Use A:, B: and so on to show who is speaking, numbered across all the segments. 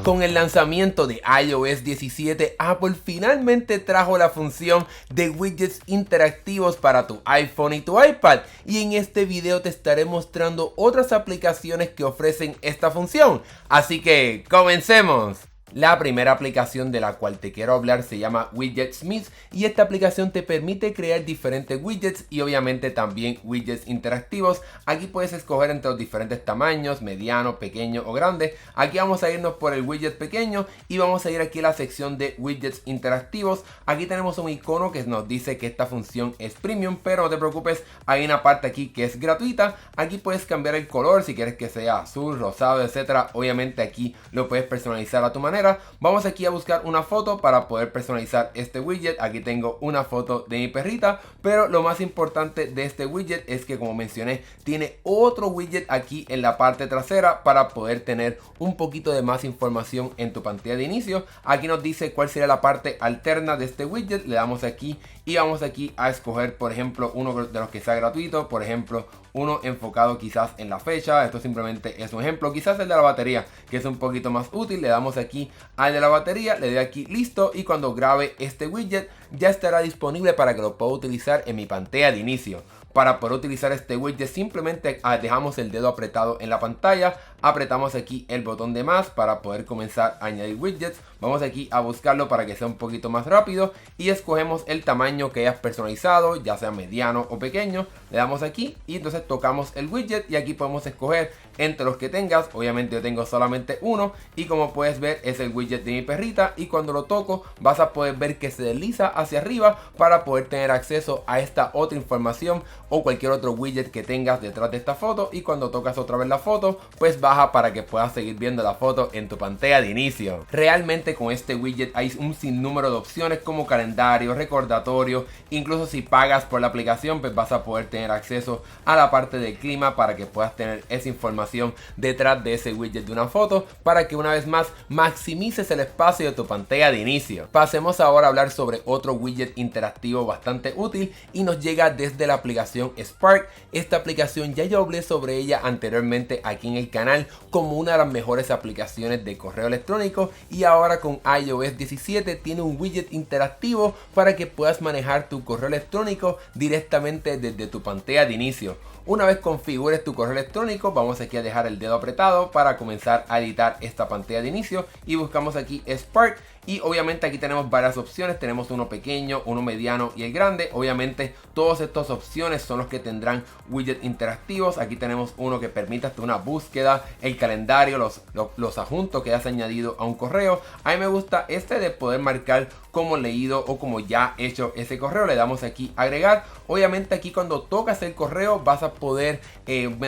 A: Con el lanzamiento de iOS 17, Apple finalmente trajo la función de widgets interactivos para tu iPhone y tu iPad, y en este video te estaré mostrando otras aplicaciones que ofrecen esta función, así que comencemos. La primera aplicación de la cual te quiero hablar se llama Widgetsmith, y esta aplicación te permite crear diferentes widgets y obviamente también widgets interactivos. Aquí puedes escoger entre los diferentes tamaños, mediano, pequeño o grande. Aquí vamos a irnos por el widget pequeño y vamos a ir aquí a la sección de widgets interactivos. Aquí tenemos un icono que nos dice que esta función es premium, pero no te preocupes, hay una parte aquí que es gratuita. Aquí puedes cambiar el color si quieres que sea azul, rosado, etcétera. Obviamente aquí lo puedes personalizar a tu manera. Vamos aquí a buscar una foto para poder personalizar este widget. Aquí tengo una foto de mi perrita, pero lo más importante de este widget es que, como mencioné, tiene otro widget aquí en la parte trasera para poder tener un poquito de más información en tu pantalla de inicio. Aquí nos dice cuál sería la parte alterna de este widget. Le damos aquí y vamos aquí a escoger, por ejemplo, uno de los que sea gratuito, por ejemplo uno enfocado quizás en la fecha. Esto simplemente es un ejemplo, quizás el de la batería, que es un poquito más útil. Le damos aquí al de la batería, le doy aquí listo, y cuando grabe este widget ya estará disponible para que lo pueda utilizar en mi pantalla de inicio. Para poder utilizar este widget simplemente dejamos el dedo apretado en la pantalla, apretamos aquí el botón de más para poder comenzar a añadir widgets. Vamos aquí a buscarlo para que sea un poquito más rápido y escogemos el tamaño que hayas personalizado, ya sea mediano o pequeño. Le damos aquí y entonces tocamos el widget y aquí podemos escoger entre los que tengas. Obviamente yo tengo solamente uno y como puedes ver es el widget de mi perrita, y cuando lo toco vas a poder ver que se desliza hacia arriba para poder tener acceso a esta otra información o cualquier otro widget que tengas detrás de esta foto, y cuando tocas otra vez la foto pues baja para que puedas seguir viendo la foto en tu pantalla de inicio. Realmente con este widget hay un sinnúmero de opciones como calendario, recordatorio. Incluso si pagas por la aplicación pues vas a poder tener acceso a la parte del clima para que puedas tener esa información detrás de ese widget de una foto, para que una vez más maximices el espacio de tu pantalla de inicio. Pasemos ahora a hablar sobre otro widget interactivo bastante útil y nos llega desde la aplicación Spark. Esta aplicación ya yo hablé sobre ella anteriormente aquí en el canal como una de las mejores aplicaciones de correo electrónico, y ahora con iOS 17 tiene un widget interactivo para que puedas manejar tu correo electrónico directamente desde tu pantalla de inicio. Una vez configures tu correo electrónico, vamos aquí a dejar el dedo apretado para comenzar a editar esta pantalla de inicio y buscamos aquí Spark. Y obviamente aquí tenemos varias opciones, tenemos uno pequeño, uno mediano y el grande. Obviamente todas estas opciones son los que tendrán widgets interactivos. Aquí tenemos uno que permite hasta una búsqueda, el calendario, los adjuntos que has añadido a un correo. A mí me gusta este de poder marcar como leído o como ya hecho ese correo. Le damos aquí agregar. Obviamente aquí cuando tocas el correo vas a poder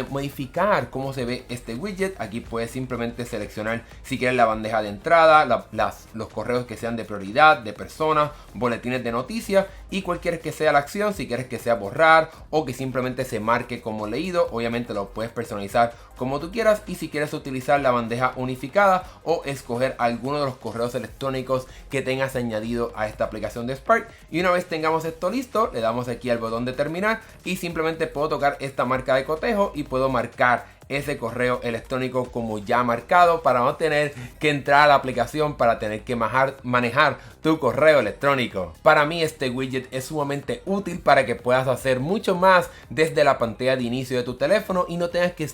A: modificar cómo se ve este widget. Aquí puedes simplemente seleccionar si quieres la bandeja de entrada, los correos que sean de prioridad, de personas, boletines de noticias y cualquier que sea la acción. Si quieres que sea borrar o que simplemente se marque como leído, obviamente lo puedes personalizar como tú quieras. Y si quieres utilizar la bandeja unificada o escoger alguno de los correos electrónicos que tengas añadido a esta aplicación de Spark. Y una vez tengamos esto listo, le damos aquí al botón de terminar y simplemente puedo tocar esta marca de cotejo y puedo marcar ese correo electrónico como ya marcado, para no tener que entrar a la aplicación para tener que manejar tu correo electrónico. Para mí este widget es sumamente útil para que puedas hacer mucho más desde la pantalla de inicio de tu teléfono y no tengas que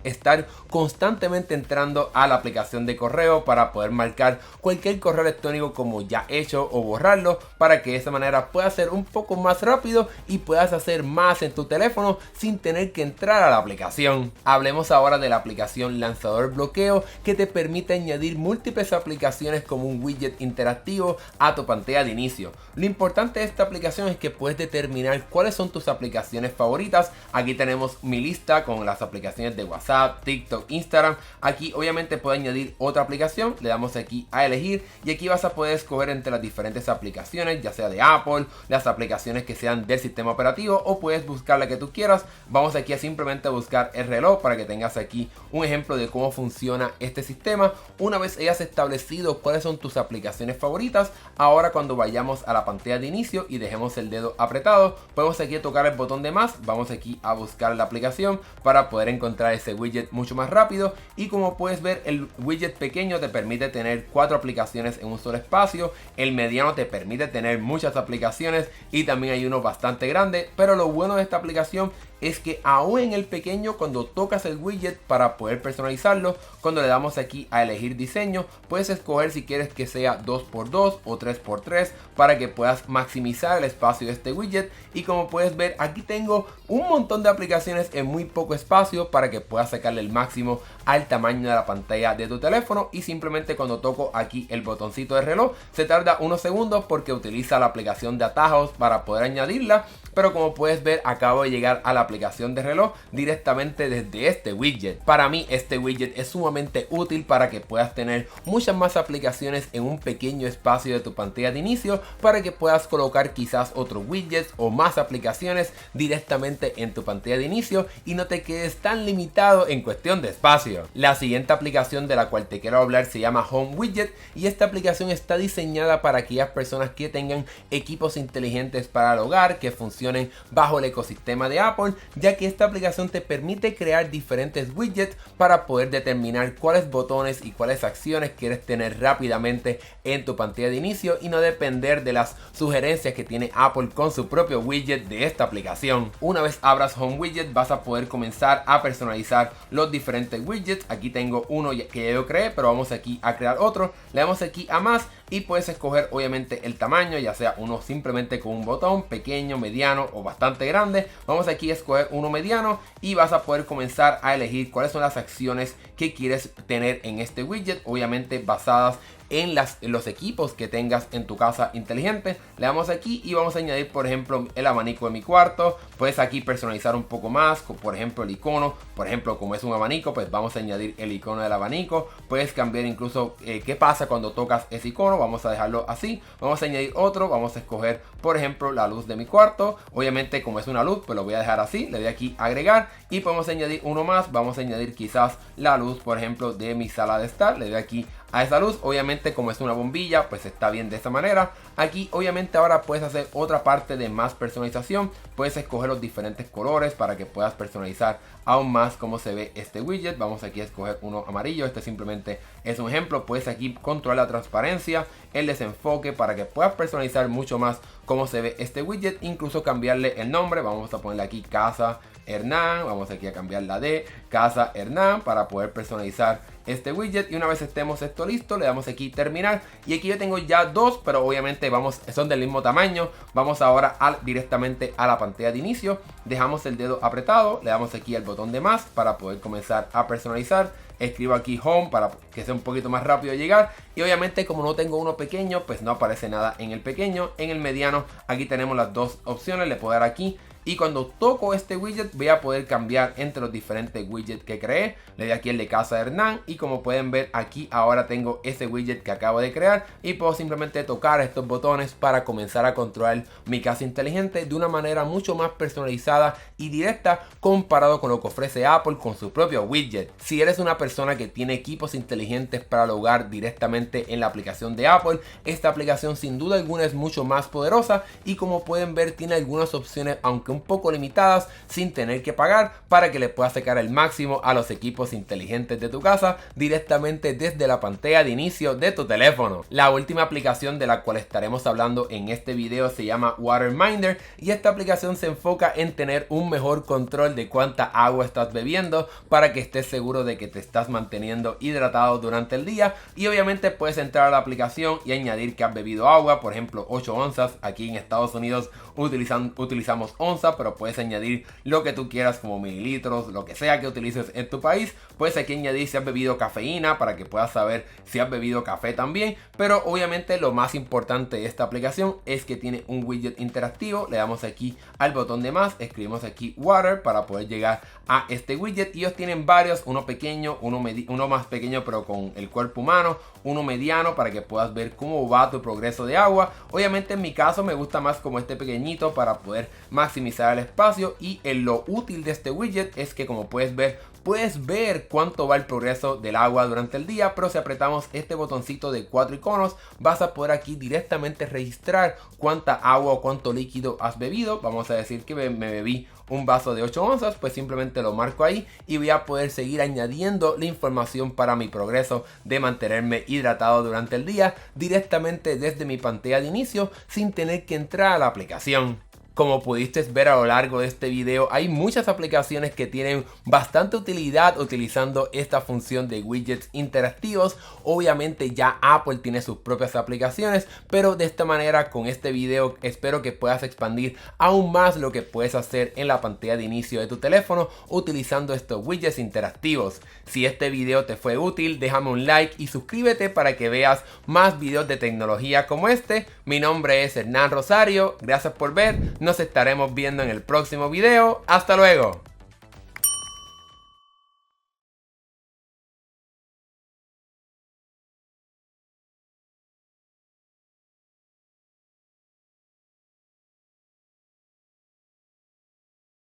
A: estar constantemente entrando a la aplicación de correo para poder marcar cualquier correo electrónico como ya hecho o borrarlo, para que de esa manera puedas ser un poco más rápido y puedas hacer más en tu teléfono sin tener que entrar a la aplicación. Hablemos ahora de la aplicación Lanzador Bloqueo, que te permite añadir múltiples aplicaciones como un widget interactivo a tu pantalla de inicio. Lo importante de esta aplicación es que puedes determinar cuáles son tus aplicaciones favoritas. Aquí tenemos mi lista con las aplicaciones de WhatsApp, TikTok, Instagram. Aquí obviamente puedo añadir otra aplicación, le damos aquí a elegir y aquí vas a poder escoger entre las diferentes aplicaciones, ya sea de Apple, las aplicaciones que sean del sistema operativo, o puedes buscar la que tú quieras. Vamos aquí a simplemente buscar el reloj para que tengas aquí un ejemplo de cómo funciona este sistema. Una vez hayas establecido cuáles son tus aplicaciones favoritas, Ahora cuando vayamos a la pantalla de inicio y dejemos el dedo apretado, podemos aquí tocar el botón de más, vamos aquí a buscar la aplicación para poder encontrar ese widget mucho más rápido. Y como puedes ver, el widget pequeño te permite tener 4 aplicaciones en un solo espacio, el mediano te permite tener muchas aplicaciones y también hay uno bastante grande. Pero lo bueno de esta aplicación es que aún en el pequeño, cuando tocas el widget para poder personalizarlo, cuando le damos aquí a elegir diseño, puedes escoger si quieres que sea 2x2 o 3x3 para que puedas maximizar el espacio de este widget. Y como puedes ver, aquí tengo un montón de aplicaciones en muy poco espacio para que puedas sacarle el máximo al tamaño de la pantalla de tu teléfono. Y simplemente cuando toco aquí el botoncito de reloj, se tarda unos segundos porque utiliza la aplicación de atajos para poder añadirla. Pero como puedes ver, acabo de llegar a la aplicación de reloj directamente desde este widget. Para mí este widget es sumamente útil para que puedas tener muchas más aplicaciones en un pequeño espacio de tu pantalla de inicio, para que puedas colocar quizás otros widgets o más aplicaciones directamente en tu pantalla de inicio y no te quedes tan limitado en cuestión de espacio. La siguiente aplicación de la cual te quiero hablar se llama Home Widget, y esta aplicación está diseñada para aquellas personas que tengan equipos inteligentes para el hogar que funcionen bajo el ecosistema de Apple, ya que esta aplicación te permite crear diferentes widgets para poder determinar cuáles botones y cuáles acciones quieres tener rápidamente en tu pantalla de inicio y no depender de las sugerencias que tiene Apple con su propio widget de esta aplicación. Una vez abras Home Widget, vas a poder comenzar a personalizar los diferentes widgets. Aquí tengo uno que ya yo creé, pero vamos aquí a crear otro. Le damos aquí a más y puedes escoger obviamente el tamaño, ya sea uno simplemente con un botón, pequeño, mediano o bastante grande. Vamos aquí a escoger uno mediano y vas a poder comenzar a elegir cuáles son las acciones que quieres tener en este widget, obviamente basadas en los equipos que tengas en tu casa inteligente. Le damos aquí y vamos a añadir, por ejemplo, el abanico de mi cuarto. Puedes aquí personalizar un poco más, por ejemplo el icono. Por ejemplo, como es un abanico, pues vamos a añadir el icono del abanico. Puedes cambiar incluso qué pasa cuando tocas ese icono. Vamos a dejarlo así. Vamos a añadir otro. Vamos a escoger, por ejemplo, la luz de mi cuarto. Obviamente, como es una luz, pues lo voy a dejar así. Le doy aquí a agregar y podemos añadir uno más. Vamos a añadir quizás la luz, por ejemplo, de mi sala de estar. Le doy aquí a esa luz. Obviamente, como es una bombilla, pues está bien de esta manera. Aquí obviamente ahora puedes hacer otra parte de más personalización. Puedes escoger los diferentes colores para que puedas personalizar aún más cómo se ve este widget. Vamos aquí a escoger uno amarillo. Este simplemente es un ejemplo. Puedes aquí controlar la transparencia, el desenfoque, para que puedas personalizar mucho más cómo se ve este widget. Incluso cambiarle el nombre. Vamos a ponerle aquí Casa Hernán. Vamos aquí a cambiar la de Casa Hernán para poder personalizar este widget. Y una vez estemos esto listo, le damos aquí terminar. Y aquí yo tengo ya dos, pero obviamente son del mismo tamaño. Vamos ahora directamente a la pantalla de inicio. Dejamos el dedo apretado, le damos aquí al botón de más para poder comenzar a personalizar. Escribo aquí Home para que sea un poquito más rápido de llegar. Y obviamente, como no tengo uno pequeño, pues no aparece nada en el pequeño. En el mediano, aquí tenemos las dos opciones. Le puedo dar aquí. Y cuando toco este widget voy a poder cambiar entre los diferentes widgets que creé. Le doy aquí el de Casa Hernán y como pueden ver aquí ahora tengo ese widget que acabo de crear. Y puedo simplemente tocar estos botones para comenzar a controlar mi casa inteligente de una manera mucho más personalizada y directa comparado con lo que ofrece Apple con su propio widget. Si eres una persona que tiene equipos inteligentes para el hogar directamente en la aplicación de Apple, esta aplicación sin duda alguna es mucho más poderosa. Y como pueden ver tiene algunas opciones, aunque un poco limitadas, sin tener que pagar, para que le puedas sacar el máximo a los equipos inteligentes de tu casa directamente desde la pantalla de inicio de tu teléfono. La última aplicación de la cual estaremos hablando en este video se llama Waterminder, y esta aplicación se enfoca en tener un mejor control de cuánta agua estás bebiendo para que estés seguro de que te estás manteniendo hidratado durante el día. Y obviamente puedes entrar a la aplicación y añadir que has bebido agua, por ejemplo 8 onzas. Aquí en Estados Unidos utilizamos onzas, pero puedes añadir lo que tú quieras como mililitros, lo que sea que utilices en tu país. Puedes aquí añadir si has bebido cafeína para que puedas saber si has bebido café también. Pero obviamente lo más importante de esta aplicación es que tiene un widget interactivo. Le damos aquí al botón de más, escribimos aquí Water para poder llegar a este widget. Y ellos tienen varios, uno pequeño, uno más pequeño pero con el cuerpo humano, uno mediano para que puedas ver cómo va tu progreso de agua. Obviamente en mi caso me gusta más como este pequeñito para poder maximizar el espacio. Y lo útil de este widget es que, como puedes ver, puedes ver cuánto va el progreso del agua durante el día, pero si apretamos este botoncito de 4 iconos vas a poder aquí directamente registrar cuánta agua o cuánto líquido has bebido. Vamos a decir que me bebí un vaso de 8 onzas, pues simplemente lo marco ahí y voy a poder seguir añadiendo la información para mi progreso de mantenerme hidratado durante el día directamente desde mi pantalla de inicio sin tener que entrar a la aplicación. Como pudiste ver a lo largo de este video, hay muchas aplicaciones que tienen bastante utilidad utilizando esta función de widgets interactivos. Obviamente ya Apple tiene sus propias aplicaciones, pero de esta manera con este video espero que puedas expandir aún más lo que puedes hacer en la pantalla de inicio de tu teléfono utilizando estos widgets interactivos. Si este video te fue útil, déjame un like y suscríbete para que veas más videos de tecnología como este. Mi nombre es Hernán Rosario, gracias por ver. Nos estaremos viendo en el próximo video. ¡Hasta luego!